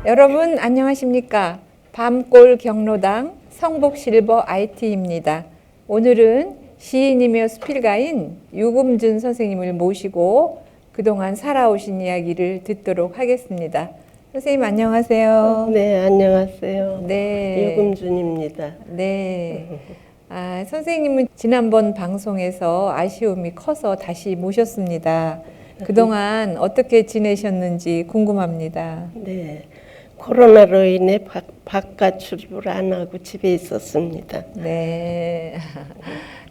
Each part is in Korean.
여러분 안녕하십니까? 밤골 경로당 성북실버 IT입니다. 오늘은 시인이며 수필가인 유금준 선생님을 모시고 그동안 살아오신 이야기를 듣도록 하겠습니다. 선생님 안녕하세요. 네, 안녕하세요. 네. 유금준입니다. 네. 선생님은 지난번 방송에서 아쉬움이 커서 다시 모셨습니다. 그동안 어떻게 지내셨는지 궁금합니다. 네, 코로나로 인해 바깥 출입을 안 하고 집에 있었습니다. 네.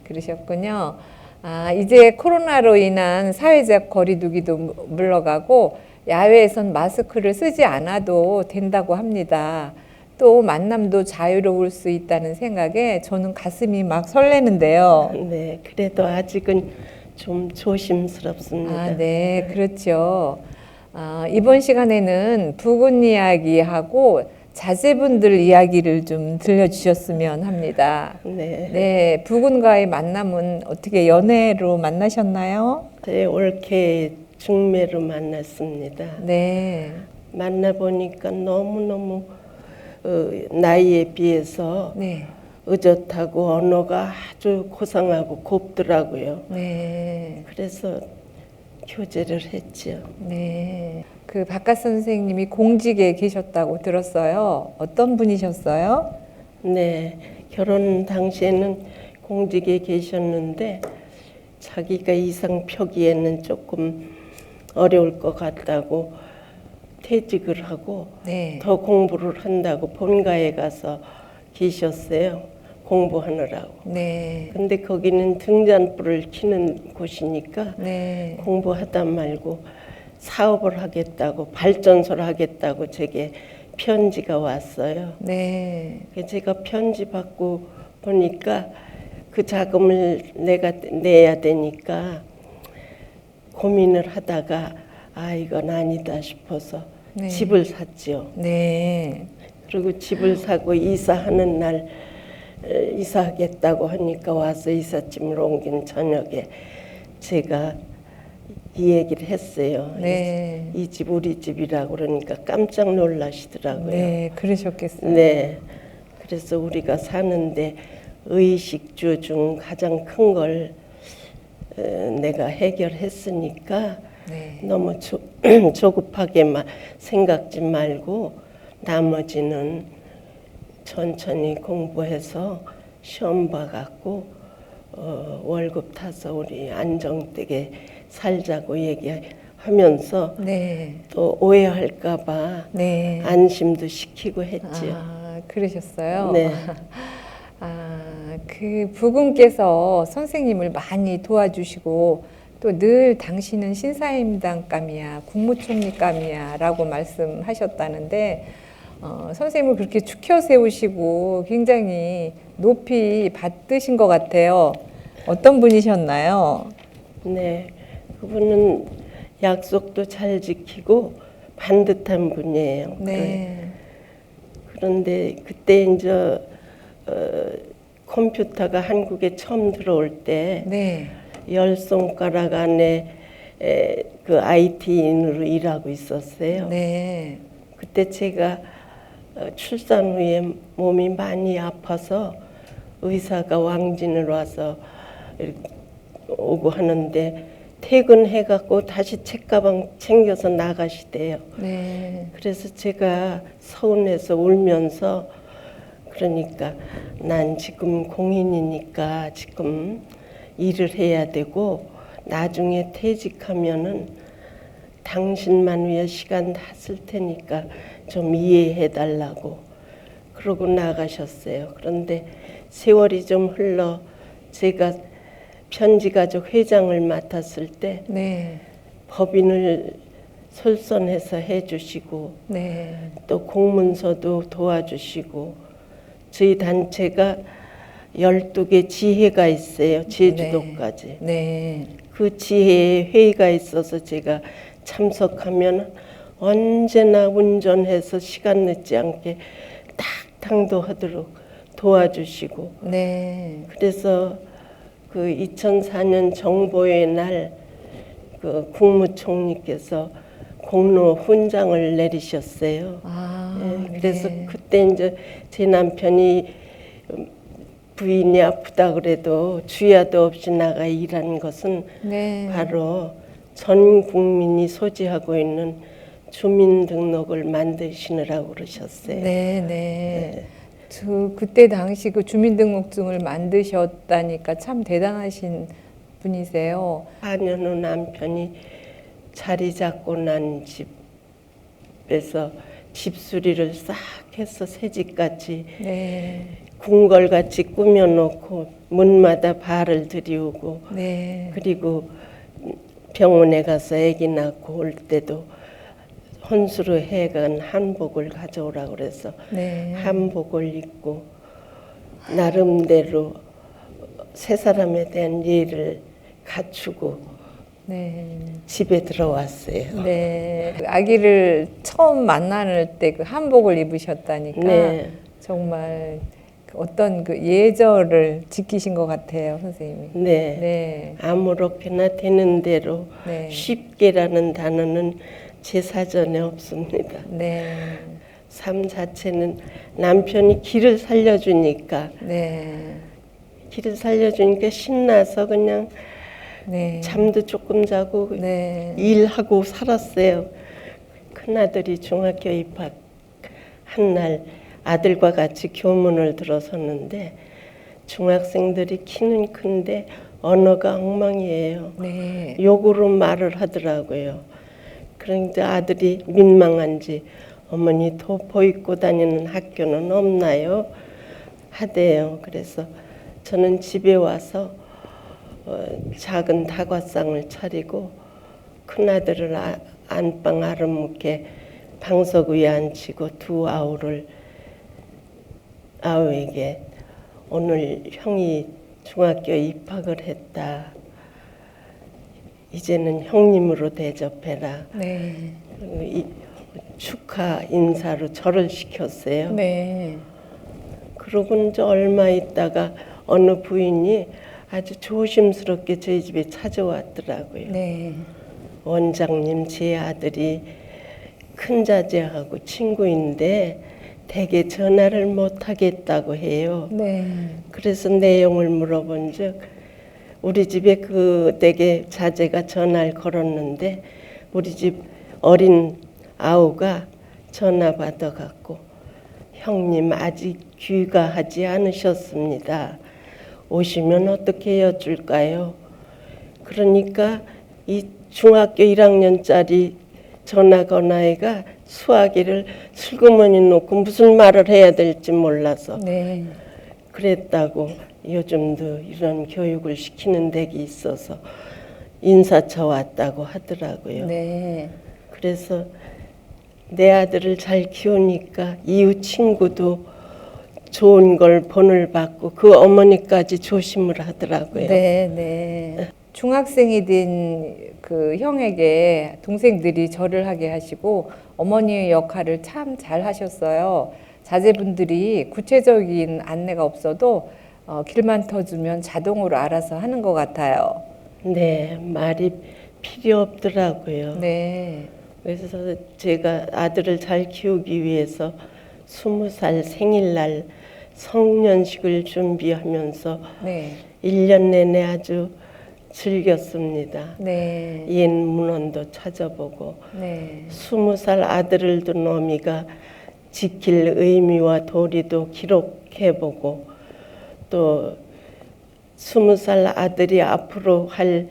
그러셨군요. 이제 코로나로 인한 사회적 거리두기도 물러가고 야외에선 마스크를 쓰지 않아도 된다고 합니다. 또 만남도 자유로울 수 있다는 생각에 저는 가슴이 막 설레는데요. 네, 그래도 아직은 좀 조심스럽습니다. 네, 그렇죠. 이번 시간에는 부군 이야기하고 자제분들 이야기를 좀 들려주셨으면 합니다. 네, 네, 부군과의 만남은 어떻게 연애로 만나셨나요? 제 올케 중매로 만났습니다. 네, 만나보니까 너무너무 나이에 비해서 네, 의젓하고 언어가 아주 고상하고 곱더라고요. 네, 그래서 교제를 했죠. 네. 그 박가 선생님이 공직에 계셨다고 들었어요. 어떤 분이셨어요? 네, 결혼 당시에는 공직에 계셨는데 자기가 이상 표기에는 조금 어려울 것 같다고 퇴직을 하고 네, 더 공부를 한다고 본가에 가서 계셨어요. 공부하느라고. 네, 근데 거기는 등잔불을 켜는 곳이니까 네, 공부하다 말고 사업을 하겠다고, 발전소를 하겠다고 제게 편지가 왔어요. 네, 제가 편지 받고 보니까 그 자금을 내가 내야 되니까 고민을 하다가 이건 아니다 싶어서 네. 집을 샀죠. 네, 그리고 집을 사고 이사하는 날 이사하겠다고 하니까 와서 이삿짐을 옮긴 저녁에 제가 이 얘기를 했어요. 네. 이 집 우리 집이라고 그러니까 깜짝 놀라시더라고요. 네, 그러셨겠어요. 네. 그래서 우리가 사는데 의식주 중 가장 큰 걸 내가 해결했으니까 네, 너무 조급하게만 생각지 말고 나머지는 천천히 공부해서 시험 봐갖고 월급 타서 우리 안정되게 살자고 얘기하면서 네, 또 오해할까봐 네. 안심도 시키고 했지요. 그러셨어요? 네. 그 부군께서 선생님을 많이 도와주시고 또 늘 당신은 신사임당감이야, 국무총리감이야 라고 말씀하셨다는데 선생님을 그렇게 추켜 세우시고 굉장히 높이 받드신 것 같아요. 어떤 분이셨나요? 네, 그분은 약속도 잘 지키고 반듯한 분이에요. 네, 그런데 그때 이제 컴퓨터가 한국에 처음 들어올 때 네, 10손가락 안에 그 IT인으로 일하고 있었어요. 네, 그때 제가 출산 후에 몸이 많이 아파서 의사가 왕진을 와서 오고 하는데 퇴근해갖고 다시 책가방 챙겨서 나가시대요. 네, 그래서 제가 서운해서 울면서 그러니까 난 지금 공인이니까 지금 일을 해야 되고 나중에 퇴직하면은 당신만 위해 시간 다 쓸 테니까 좀 이해해 달라고 그러고 나가셨어요. 그런데 세월이 좀 흘러 제가 편지가족 회장을 맡았을 때 네, 법인을 솔선해서 해주시고 네, 또 공문서도 도와주시고 저희 단체가 12개 지회가 있어요. 제주도까지. 네, 그 지회에 회의가 있어서 제가 참석하면 언제나 운전해서 시간 늦지 않게 딱 당도하도록 도와주시고 네, 그래서 그 2004년 정보의 날 그 국무총리께서 공로 훈장을 내리셨어요. 아, 그래서 네. 그때 이제 제 남편이 부인이 아프다 그래도 주야도 없이 나가 일한 것은 네. 바로 전 국민이 소지하고 있는 주민등록을 만드시느라고 그러셨어요. 네, 네. 그때 당시 그 주민등록증을 만드셨다니까 참 대단하신 분이세요. 4년 후 남편이 자리 잡고 난 집에서 집수리를 싹 해서 새집같이 네, 궁궐같이 꾸며놓고 문마다 발을 들이우고 네, 그리고 병원에 가서 아기 낳고 올 때도 혼수로 해간 한복을 가져오라고 그래서 네. 한복을 입고 나름대로 세 사람에 대한 예의를 갖추고 네. 집에 들어왔어요. 네. 아기를 처음 만날 때 그 한복을 입으셨다니까 네. 정말 어떤 그 예절을 지키신 것 같아요, 선생님이. 네. 네. 아무렇게나 되는 대로 네. 쉽게라는 단어는 제 사전에 없습니다. 네. 삶 자체는 남편이 길을 살려주니까 네. 신나서 그냥 네. 잠도 조금 자고 네. 일하고 살았어요. 큰아들이 중학교 입학한 날 아들과 같이 교문을 들어섰는데 중학생들이 키는 큰데 언어가 엉망이에요. 네. 욕으로 말을 하더라고요. 그런데 아들이 민망한지 어머니 도포 입고 다니는 학교는 없나요? 하대요. 그래서 저는 집에 와서 작은 다과상을 차리고 큰아들을 안방 아랫목에 방석 위에 앉히고 두 아우에게 오늘 형이 중학교 입학을 했다. 이제는 형님으로 대접해라. 네. 축하 인사로 절을 시켰어요. 네. 그러고 이제 얼마 있다가 어느 부인이 아주 조심스럽게 저희 집에 찾아왔더라고요. 네. 원장님, 제 아들이 큰 자제하고 친구인데 댁에 전화를 못 하겠다고 해요. 네. 그래서 내용을 물어본 즉 우리 집에 그 댁에 자제가 전화를 걸었는데 우리 집 어린 아우가 전화 받아갖고 형님 아직 귀가하지 않으셨습니다. 오시면 어떻게 여쭐까요? 그러니까 이 중학교 1학년짜리 전화 건 아이가 수화기를 슬그머니 놓고 무슨 말을 해야 될지 몰라서 네. 그랬다고 요즘도 이런 교육을 시키는 댁이 있어서 인사처 왔다고 하더라고요. 네. 그래서 내 아들을 잘 키우니까 이웃 친구도 좋은 걸 본을 받고 그 어머니까지 조심을 하더라고요. 네, 네. 중학생이 된 그 형에게 동생들이 절을 하게 하시고 어머니의 역할을 참 잘 하셨어요. 자제분들이 구체적인 안내가 없어도 길만 터주면 자동으로 알아서 하는 것 같아요. 네, 말이 필요 없더라고요. 네. 그래서 제가 아들을 잘 키우기 위해서 20살 생일날 성년식을 준비하면서 네. 1년 내내 아주 즐겼습니다. 네. 옛 문헌도 찾아보고 네. 20살 아들을 둔 어미가 지킬 의미와 도리도 기록해보고 또 20살 아들이 앞으로 할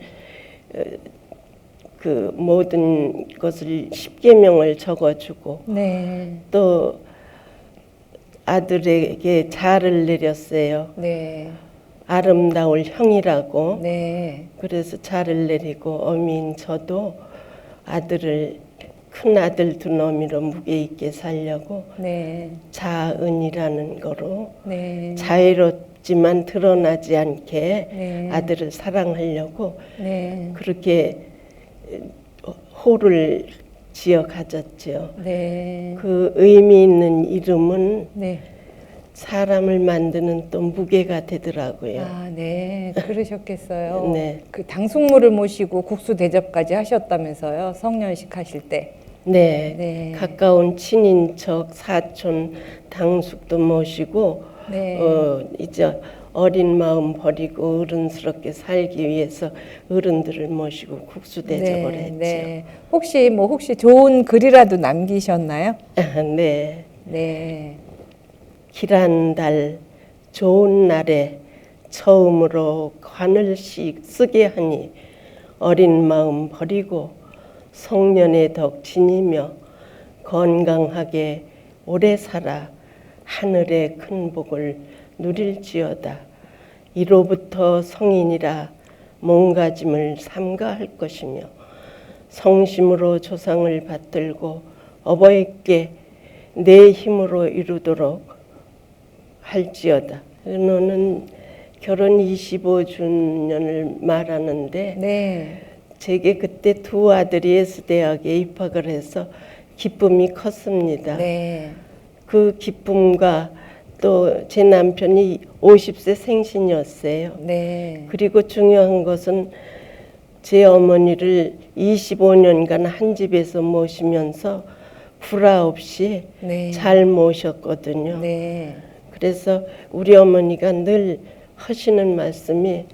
그 모든 것을 10계명을 적어주고 네. 또 아들에게 잘을 내렸어요. 네. 아름다울 형이라고. 네. 그래서 잘을 내리고 어미인 저도 아들을 큰 아들 두 어미로 무게 있게 살려고 네. 자은이라는 거로 네. 자애롭지만 드러나지 않게 네. 아들을 사랑하려고 네. 그렇게 호를 지어 가졌죠. 네. 그 의미 있는 이름은 네. 사람을 만드는 또 무게가 되더라고요. 아, 네. 그러셨겠어요. 네. 그 당숙모를 모시고 국수 대접까지 하셨다면서요. 성년식 하실 때. 네. 네. 가까운 친인척, 사촌, 당숙도 모시고 네. 이제 어린 마음 버리고 어른스럽게 살기 위해서 어른들을 모시고 국수 대접을 네, 했죠. 네. 혹시 좋은 글이라도 남기셨나요? 네. 네. 길한 달 좋은 날에 처음으로 관을 쓰게 하니 어린 마음 버리고 성년의 덕 지니며 건강하게 오래 살아 하늘의 큰 복을 누릴지어다. 이로부터 성인이라 몸가짐을 삼가할 것이며 성심으로 조상을 받들고 어버이께 내 힘으로 이루도록 할지어다. 너는 결혼 25주년을 말하는데 네. 제게 그때 두 아들이 예수대학에 입학을 해서 기쁨이 컸습니다. 네. 그 기쁨과 또 제 남편이 50세 생신이었어요. 네. 그리고 중요한 것은 제 어머니를 25년간 한 집에서 모시면서 불화 없이 네. 잘 모셨거든요. 네. 그래서 우리 어머니가 늘 하시는 말씀이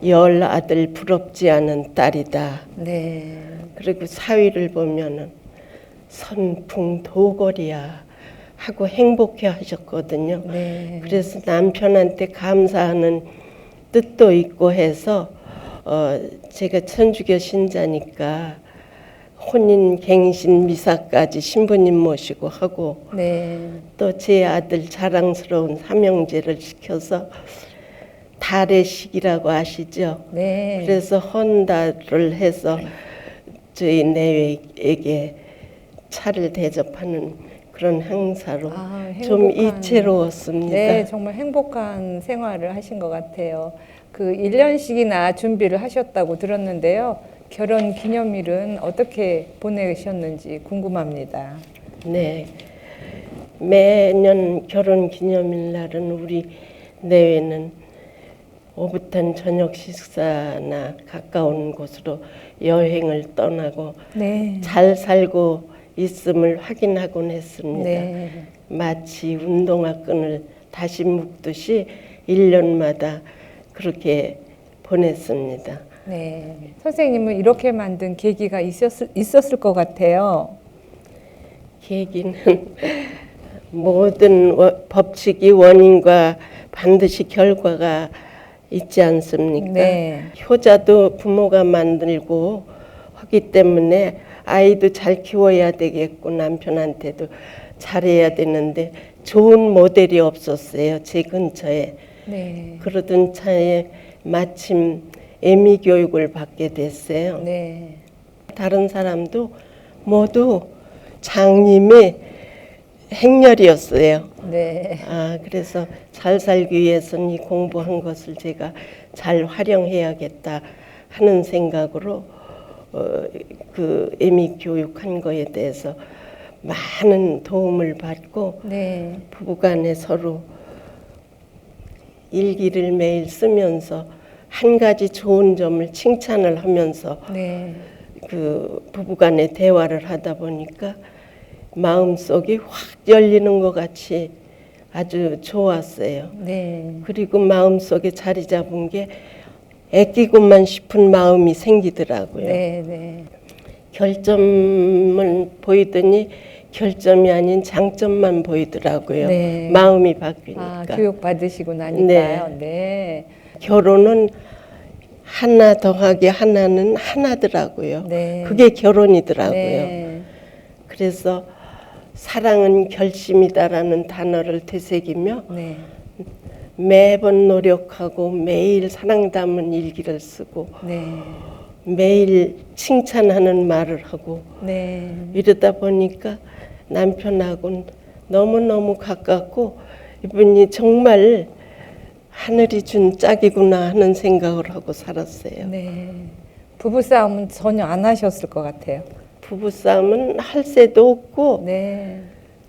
열 아들 부럽지 않은 딸이다. 네. 그리고 사위를 보면은 선풍도거리야 하고 행복해 하셨거든요. 네. 그래서 남편한테 감사하는 뜻도 있고 해서 제가 천주교 신자니까 혼인, 갱신, 미사까지 신부님 모시고 하고 네. 또 제 아들 자랑스러운 삼형제를 시켜서 달의식이라고 아시죠? 네. 그래서 헌달을 해서 저희 내외에게 차를 대접하는 그런 행사로 좀 이채로웠습니다. 네, 정말 행복한 생활을 하신 것 같아요. 그 1년씩이나 준비를 하셨다고 들었는데요. 결혼 기념일은 어떻게 보내셨는지 궁금합니다. 네, 매년 결혼 기념일 날은 우리 내외는 오붓한 저녁 식사나 가까운 곳으로 여행을 떠나고 네. 잘 살고 있음을 확인하곤 했습니다. 네. 마치 운동화 끈을 다시 묶듯이 1년마다 그렇게 보냈습니다. 네. 선생님은 이렇게 만든 계기가 있었을 것 같아요. 계기는 모든 법칙이 원인과 반드시 결과가 있지 않습니까? 네. 효자도 부모가 만들고 하기 때문에 아이도 잘 키워야 되겠고 남편한테도 잘해야 되는데 좋은 모델이 없었어요. 제 근처에. 네. 그러던 차에 마침 애미 교육을 받게 됐어요. 네. 다른 사람도 모두 장님의 행렬이었어요. 네. 그래서 잘 살기 위해서는 이 공부한 것을 제가 잘 활용해야겠다 하는 생각으로 그 애미 교육한 거에 대해서 많은 도움을 받고 네. 부부간에 서로 일기를 매일 쓰면서 한 가지 좋은 점을 칭찬을 하면서 네. 그 부부간에 대화를 하다 보니까 마음속이 확 열리는 것 같이 아주 좋았어요. 네. 그리고 마음속에 자리 잡은 게 애끼고만 싶은 마음이 생기더라고요. 네. 네. 결점을 보이더니 결점이 아닌 장점만 보이더라고요. 네. 마음이 바뀌니까. 교육 받으시고 나니까요. 네. 결혼은 하나 더하기 하나는 하나더라고요. 네. 그게 결혼이더라고요. 네. 그래서 사랑은 결심이다라는 단어를 되새기며 네. 매번 노력하고 매일 사랑 담은 일기를 쓰고 네. 매일 칭찬하는 말을 하고 네. 이러다 보니까 남편하고는 너무너무 가깝고 이분이 정말 하늘이 준 짝이구나 하는 생각을 하고 살았어요. 네. 부부싸움은 전혀 안 하셨을 것 같아요. 부부싸움은 할 새도 없고 네.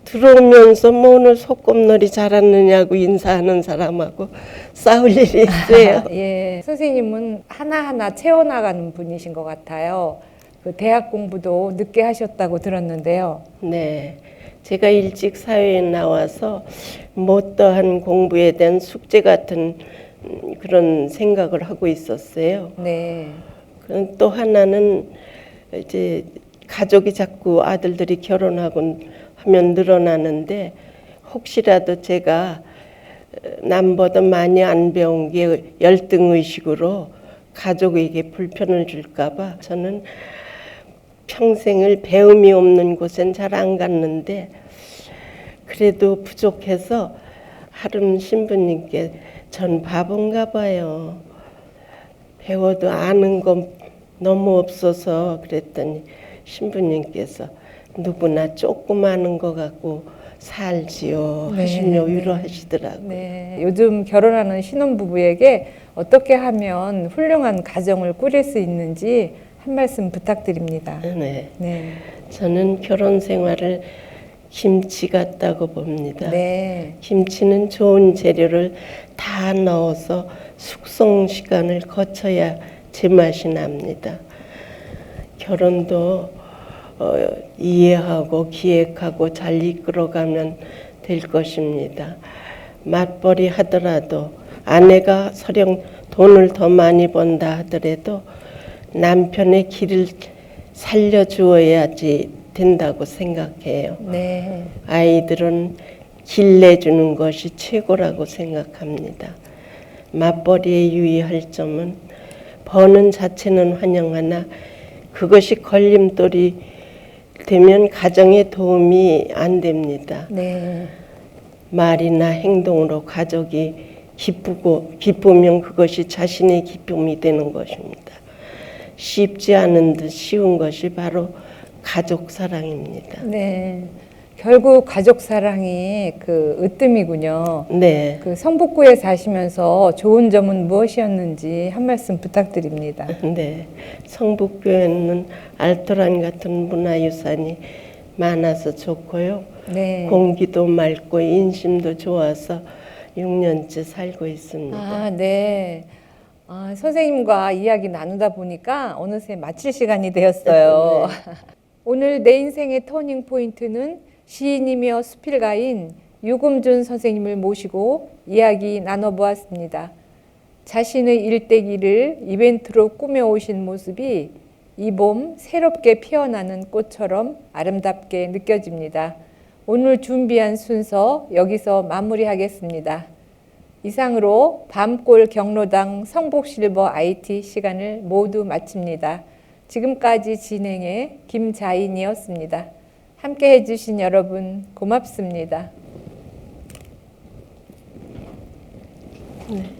들어오면서 뭐 오늘 소꿉놀이 잘하느냐고 인사하는 사람하고 싸울 일이 있어요. 예. 선생님은 하나하나 채워나가는 분이신 것 같아요. 그 대학 공부도 늦게 하셨다고 들었는데요. 네. 제가 일찍 사회에 나와서 못다한 공부에 대한 숙제 같은 그런 생각을 하고 있었어요. 네. 그럼 또 하나는 이제 가족이 자꾸 아들들이 결혼하고 하면 늘어나는데 혹시라도 제가 남보다 많이 안 배운 게 열등의식으로 가족에게 불편을 줄까봐 저는 평생을 배움이 없는 곳엔 잘 안 갔는데 그래도 부족해서 하름 신부님께 전 바본가 봐요. 배워도 아는 거 너무 없어서 그랬더니 신부님께서 누구나 조금 아는 거 갖고 살지요 하시며 위로하시더라고요. 네. 요즘 결혼하는 신혼부부에게 어떻게 하면 훌륭한 가정을 꾸릴 수 있는지 한 말씀 부탁드립니다. 네. 네. 저는 결혼 생활을 김치 같다고 봅니다. 네. 김치는 좋은 재료를 다 넣어서 숙성 시간을 거쳐야 제맛이 납니다. 결혼도 이해하고 기획하고 잘 이끌어가면 될 것입니다. 맞벌이 하더라도 아내가 설령 돈을 더 많이 번다 하더라도 남편의 길을 살려주어야지 된다고 생각해요. 네. 아이들은 길 내주는 것이 최고라고 생각합니다. 맞벌이에 유의할 점은 버는 자체는 환영하나 그것이 걸림돌이 되면 가정에 도움이 안 됩니다. 네. 말이나 행동으로 가족이 기쁘면 그것이 자신의 기쁨이 되는 것입니다. 쉽지 않은 듯 쉬운 것이 바로 가족 사랑입니다. 네. 결국 가족 사랑이 그 으뜸이군요. 네. 그 성북구에 사시면서 좋은 점은 무엇이었는지 한 말씀 부탁드립니다. 네. 성북교회는 알토란 같은 문화유산이 많아서 좋고요. 네. 공기도 맑고 인심도 좋아서 6년째 살고 있습니다. 아, 네. 아, 선생님과 이야기 나누다 보니까 어느새 마칠 시간이 되었어요. 오늘 내 인생의 터닝 포인트는 시인이며 수필가인 유금준 선생님을 모시고 이야기 나눠보았습니다. 자신의 일대기를 이벤트로 꾸며오신 모습이 이 봄 새롭게 피어나는 꽃처럼 아름답게 느껴집니다. 오늘 준비한 순서 여기서 마무리하겠습니다. 이상으로 밤골 경로당 성북실버 IT 시간을 모두 마칩니다. 지금까지 진행의 김자인이었습니다. 함께 해주신 여러분 고맙습니다. 네.